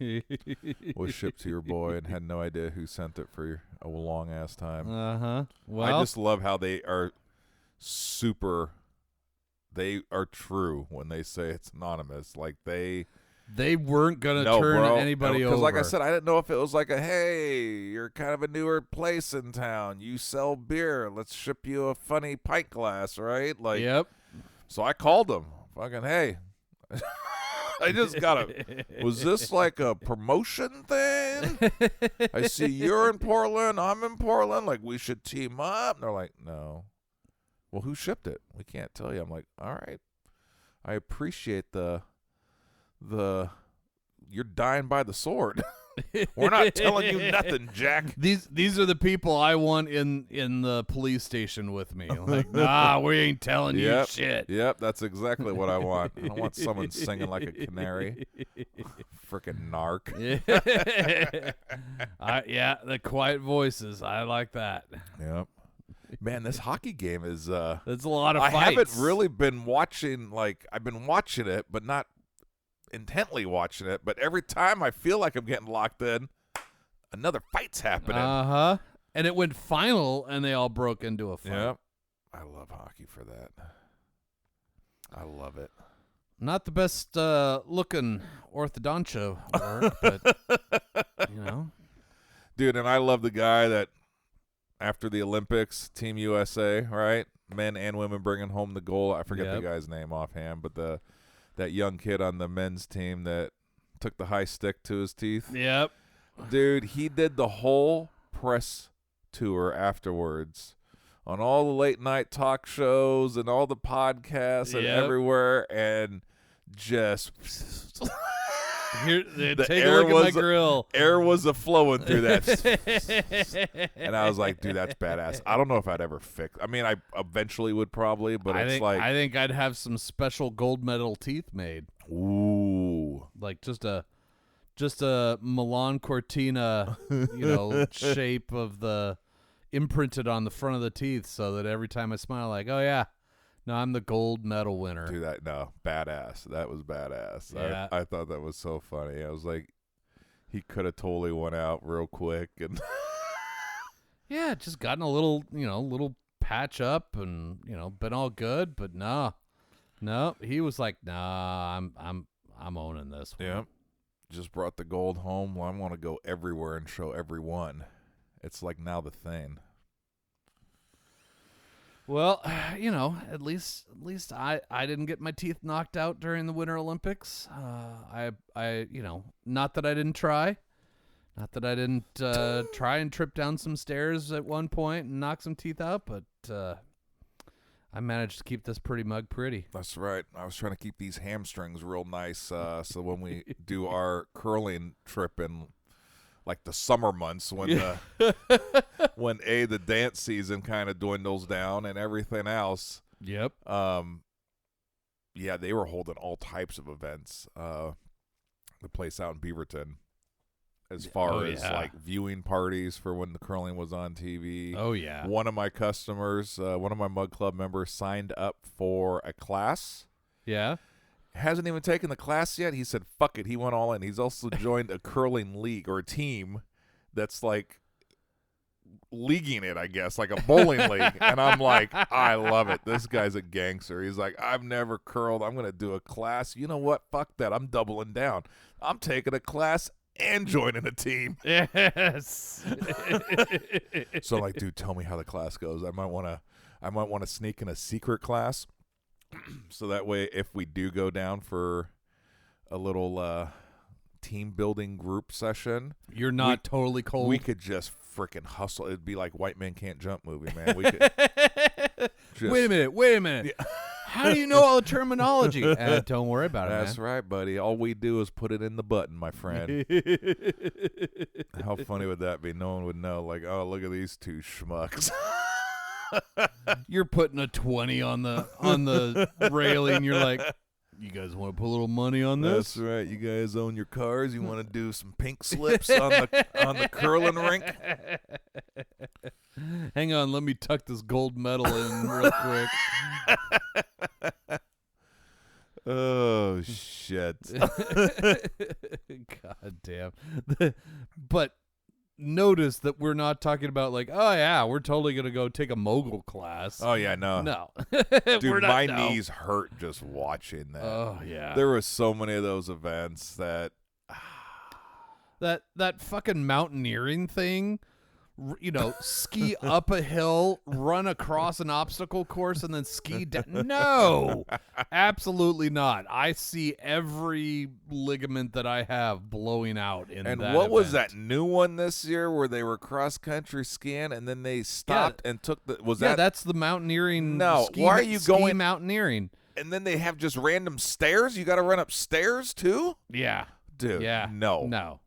was shipped to your boy and had no idea who sent it for a long ass time. Well, I just love how they are true when they say it's anonymous. Like they weren't gonna turn anybody over. Because like I said, I didn't know if it was like hey, you're kind of a newer place in town, you sell beer, let's ship you a funny pint glass, right? Like, yep. So I called them, fucking hey. I just got was this like a promotion thing? I see you're in Portland, I'm in Portland, like we should team up. And they're like, no. Well, who shipped it? We can't tell you. I'm like, all right. I appreciate the you're dying by the sword. We're not telling you nothing, Jack. These are the people I want in the police station with me. Like, nah, we ain't telling you shit. Yep, that's exactly what I want. I don't want someone singing like a canary. Frickin' narc. The quiet voices. I like that. Yep. Man, this hockey game is that's a lot of fights. I haven't really been watching, I've been watching it, but not intently watching it. But every time I feel like I'm getting locked in, another fight's happening. And it went final, and they all broke into a fight. Yep. I love hockey for that. I love it. Not the best looking orthodontia work, but, you know. Dude, and I love the guy that after the Olympics, Team USA, right? Men and women bringing home the gold. I forget the guy's name offhand, but that young kid on the men's team that took the high stick to his teeth. Yep. Dude, he did the whole press tour afterwards on all the late night talk shows and all the podcasts and everywhere, and just Here, take a look at my grill. Air was a flowing through that, and I was like, "Dude, that's badass." I don't know if I'd ever fix. I mean, I eventually would probably, but I think I'd have some special gold medal teeth made. Ooh, like just a Milan Cortina, shape of the imprinted on the front of the teeth, so that every time I smile, like, oh yeah. No, I'm the gold medal winner. Dude, badass. That was badass. Yeah. I thought that was so funny. I was like, he could have totally went out real quick and yeah, just gotten a little patch up and been all good, but no, he was like, nah, I'm owning this one. Yeah, just brought the gold home. Well, I want to go everywhere and show everyone. It's like now the thing. Well, at least I didn't get my teeth knocked out during the Winter Olympics. I not that I didn't try. Not that I didn't try and trip down some stairs at one point and knock some teeth out, but I managed to keep this pretty mug pretty. That's right. I was trying to keep these hamstrings real nice so when we do our curling trip in like the summer months when the dance season kind of dwindles down and everything else. Yep. Yeah, they were holding all types of events. The place out in Beaverton, as far as like viewing parties for when the curling was on TV. Oh yeah. One of my customers, one of my Mug Club members, signed up for a class. Yeah. Hasn't even taken the class yet. He said, fuck it. He went all in. He's also joined a curling league or a team that's like leaguing it, I guess, like a bowling league. And I'm like, I love it. This guy's a gangster. He's like, I've never curled. I'm going to do a class. You know what? Fuck that. I'm doubling down. I'm taking a class and joining a team. Yes. So like, dude, tell me how the class goes. I might want to sneak in a secret class. So that way, if we do go down for a little team building group session, you're not totally cold. We could just freaking hustle. It'd be like White Man Can't Jump movie, man. We could. Wait a minute. Yeah. How do you know all the terminology? Don't worry about it. That's right, buddy. All we do is put it in the button, my friend. How funny would that be? No one would know. Like, oh, look at these two schmucks. You're putting a 20 on the railing. You're like, you guys want to put a little money on this? That's right. You guys own your cars. You want to do some pink slips on the curling rink? Hang on, let me tuck this gold medal in real quick. Oh shit! God damn! But notice that we're not talking about like, oh yeah, we're totally gonna go take a mogul class. Oh yeah, no, dude, my knees hurt just watching that. Oh yeah, there were so many of those events that fucking mountaineering thing. Ski up a hill, run across an obstacle course, and then ski down. No, absolutely not. I see every ligament that I have blowing out in that And what was event. that new one this year where they were cross-country skiing and then they stopped and took the... that's the mountaineering. No, ski, why are you ski going... mountaineering? And then they have just random stairs? You got to run up stairs too? Yeah. Dude, yeah. No.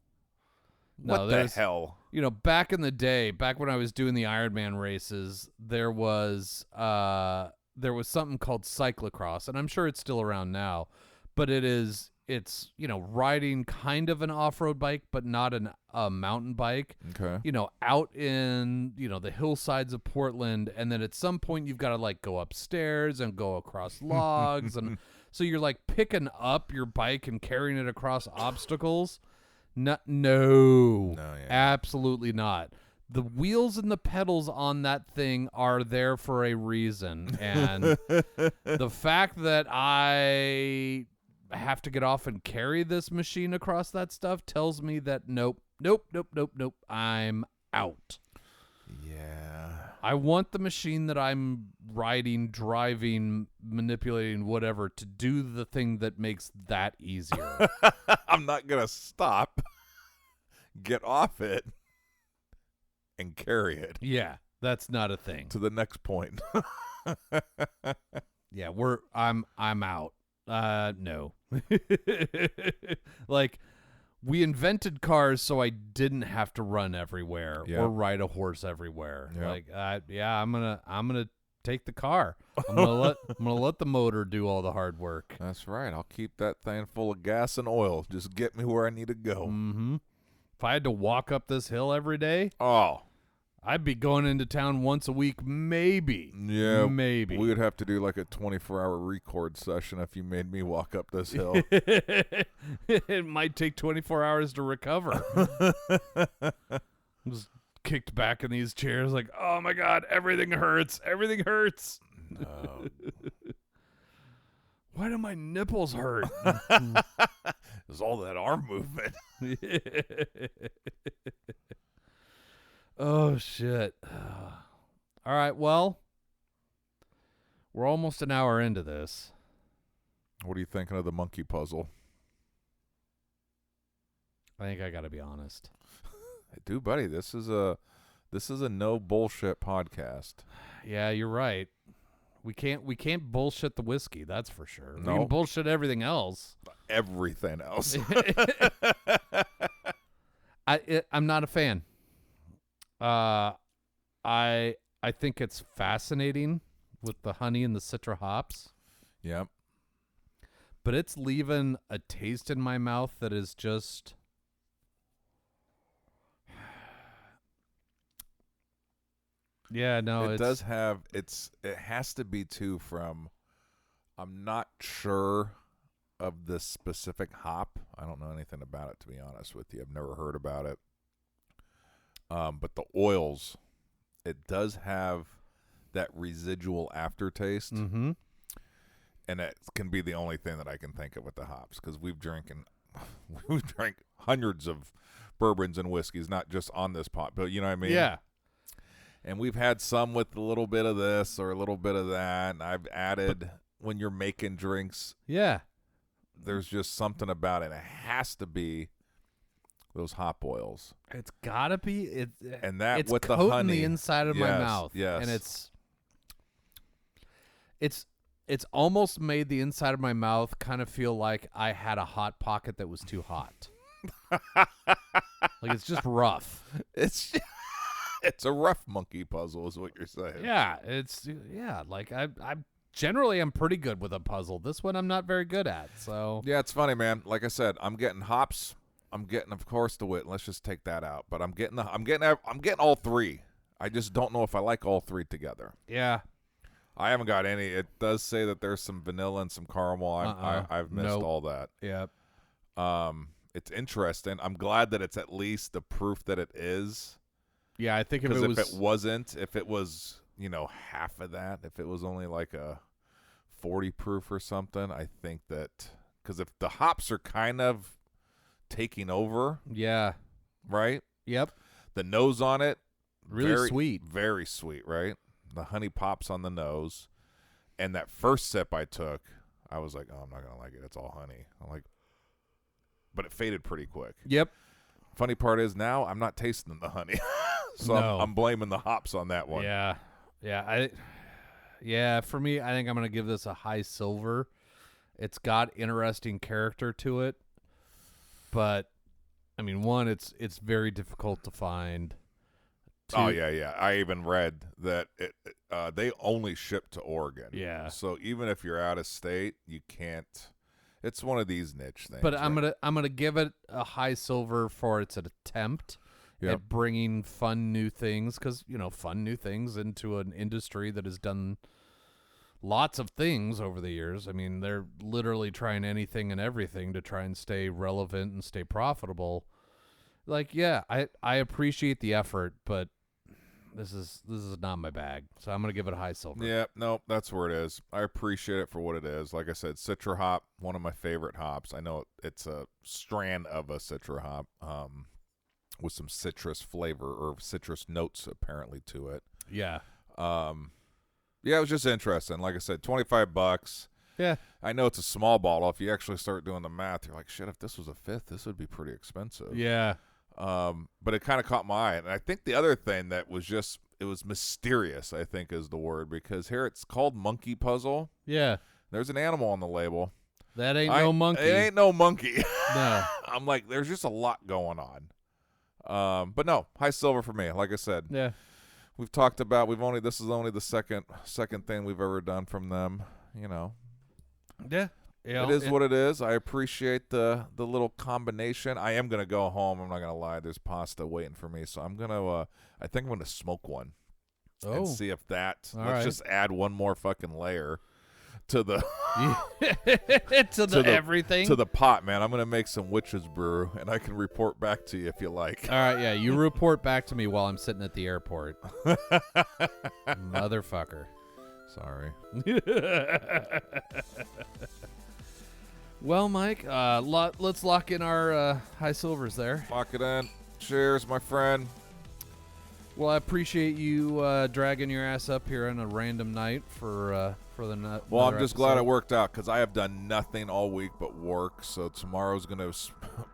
What the hell? Back in the day, back when I was doing the Ironman races, there was something called cyclocross, and I'm sure it's still around now, but it's riding kind of an off-road bike, but not a mountain bike. Okay. Out in the hillsides of Portland, and then at some point you've got to like go upstairs and go across logs, and so you're like picking up your bike and carrying it across obstacles. No, absolutely not. The wheels and the pedals on that thing are there for a reason, and the fact that I have to get off and carry this machine across that stuff tells me that nope, I'm out. Yeah. I want the machine that I'm riding, driving, manipulating, whatever, to do the thing that makes that easier. I'm not going to stop, get off it, and carry it. Yeah, that's not a thing. To the next point. Yeah, I'm out. No. Like, we invented cars so I didn't have to run everywhere or ride a horse everywhere. Yep. Like, I'm gonna take the car. I'm gonna let the motor do all the hard work. That's right. I'll keep that thing full of gas and oil. Just get me where I need to go. Mm-hmm. If I had to walk up this hill every day, I'd be going into town once a week, maybe. Yeah, maybe. We would have to do like a 24-hour record session if you made me walk up this hill. It might take 24 hours to recover. I'm just kicked back in these chairs like, oh my God, everything hurts. Everything hurts. No. Why do my nipples hurt? It's all that arm movement. Oh, shit. All right, well, we're almost an hour into this. What are you thinking of the monkey puzzle? I think I got to be honest. Dude, buddy, this is a no bullshit podcast. Yeah, you're right. We can't bullshit the whiskey, that's for sure. No. We can bullshit everything else. Everything else. I'm not a fan. I think it's fascinating with the honey and the citra hops. Yep. But it's leaving a taste in my mouth that is just yeah, no, it has to be too from, I'm not sure of this specific hop. I don't know anything about it, to be honest with you. I've never heard about it. But the oils, it does have that residual aftertaste. Mm-hmm. And it can be the only thing that I can think of with the hops, because we've drank hundreds of bourbons and whiskeys, not just on this pot, but you know what I mean? Yeah. And we've had some with a little bit of this or a little bit of that. And I've added, when you're making drinks, yeah, there's just something about it. It has to be those hop oils. It's gotta be. And that it's with the coating honey, the inside of my mouth. Yes. And it's almost made the inside of my mouth kind of feel like I had a hot pocket that was too hot. Like, it's just rough. It's a rough monkey puzzle, is what you're saying. Yeah, like I'm generally pretty good with a puzzle. This one I'm not very good at. So yeah, it's funny, man. Like I said, I'm getting hops. I'm getting, of course, the wit. Let's just take that out. But I'm getting all three. I just don't know if I like all three together. Yeah, I haven't got any. It does say that there's some vanilla and some caramel. I've missed all that. Yeah. It's interesting. I'm glad that it's at least the proof that it is. Yeah, I think if it was, half of that, if it was only like a 40 proof or something, I think that, because if the hops are kind of taking over. Yeah. Right? Yep. The nose on it. Really sweet. Very sweet, right? The honey pops on the nose. And that first sip I took, I was like, oh, I'm not going to like it. It's all honey. But it faded pretty quick. Yep. Funny part is now I'm not tasting the honey. So no. I'm blaming the hops on that one. Yeah. Yeah. For me, I think I'm going to give this a high silver. It's got interesting character to it. But, I mean, one, it's very difficult to find. Two, oh, yeah. I even read that they only ship to Oregon. Yeah. So even if you're out of state, you can't. It's one of these niche things. But I'm gonna give it a high silver for its attempt at bringing fun new things, because fun new things into an industry that has done lots of things over the years. I mean, they're literally trying anything and everything to try and stay relevant and stay profitable. Like, yeah, I appreciate the effort, but this is not my bag. So I'm gonna give it a high silver. Yeah, nope, that's where it is. I appreciate it for what it is. Like I said, Citra hop, one of my favorite hops. I know it's a strand of a Citra hop with some citrus flavor or citrus notes apparently to it. Yeah. Yeah, it was just interesting. Like I said, $25. Yeah. I know it's a small bottle. If you actually start doing the math, you're like, shit, if this was a fifth, this would be pretty expensive. Yeah. But it kind of caught my eye. And I think the other thing that was just, it was mysterious, I think is the word, because here it's called Monkey Puzzle. Yeah. There's an animal on the label. That ain't no monkey. It ain't no monkey. No. I'm like, there's just a lot going on. But no, high silver for me. Like I said, Yeah. we've talked about, this is only the second thing we've ever done from them, you know. Yeah. Yeah. It is what it is. I appreciate the little combination. I am going to go home. I'm not going to lie. There's pasta waiting for me. So I'm going to, I think I'm going to smoke one and see if let's just add one more fucking layer to the, everything. To the pot, man. I'm going to make some witch's brew and I can report back to you if you like. All right. Yeah. You report back to me while I'm sitting at the airport. Motherfucker. Sorry. Well, Mike, let's lock in our high silvers there. Lock it in. Cheers, my friend. Well, I appreciate you dragging your ass up here on a random night for the nut. Well, I'm just glad it worked out because I have done nothing all week but work. So tomorrow's going to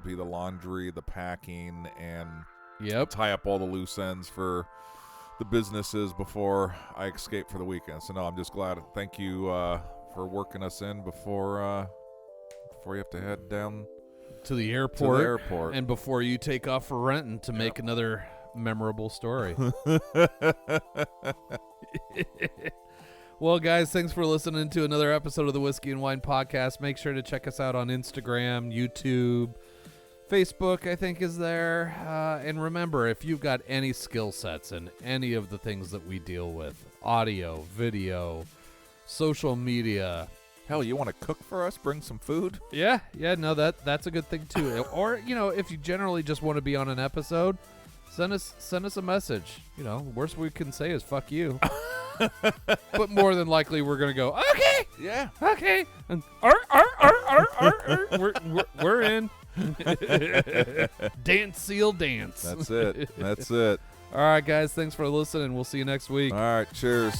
be the laundry, the packing, and tie up all the loose ends for the businesses before I escape for the weekend. So no, I'm just glad. Thank you for working us in before you have to head down to the airport. And before you take off for Renton to make another memorable story. Well, guys, thanks for listening to another episode of the Whiskey and Wine Podcast. Make sure to check us out on Instagram, YouTube, Facebook, I think, is there. And remember, if you've got any skill sets in any of the things that we deal with, audio, video, social media. Hell, you want to cook for us? Bring some food? Yeah, no, that's a good thing, too. Or, if you generally just want to be on an episode, send us a message. The worst we can say is fuck you. But more than likely, we're going to go, okay. Yeah. Okay. And we're in. Dance, seal, dance. That's it. All right, guys. Thanks for listening. We'll see you next week. All right. Cheers.